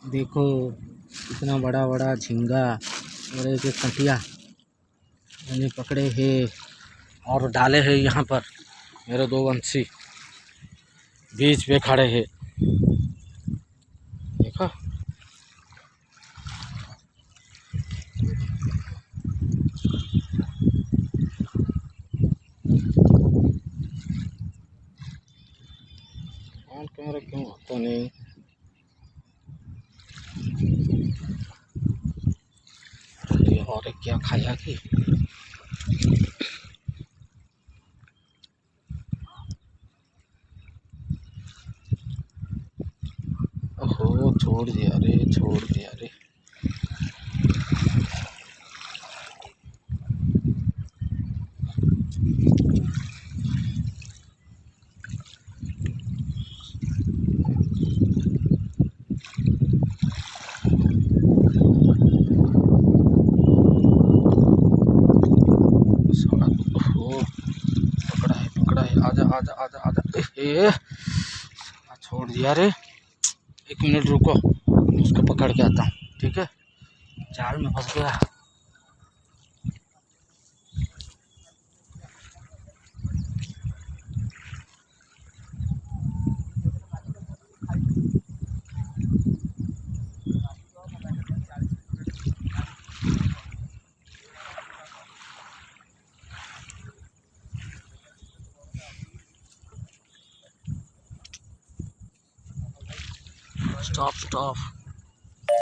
देखो इतना बड़ा बड़ा झींगा और एक कटिया मैंने पकड़े है और डाले हैं यहाँ पर। मेरे दो वंशी बीच पे खड़े हैं, देखो। ऑन कैमरा क्यों आता नहीं? और क्या खाया कि ओहो, छोड़ दिया रे, छोड़ दिया रे। ओहो, पकड़ा है, आजा आजा आजा आजा। ए छोड़ दिया रे। 1 मिनट रुको, उसको पकड़ के आता हूँ, ठीक है। जाल में फंस गया। Stop stop.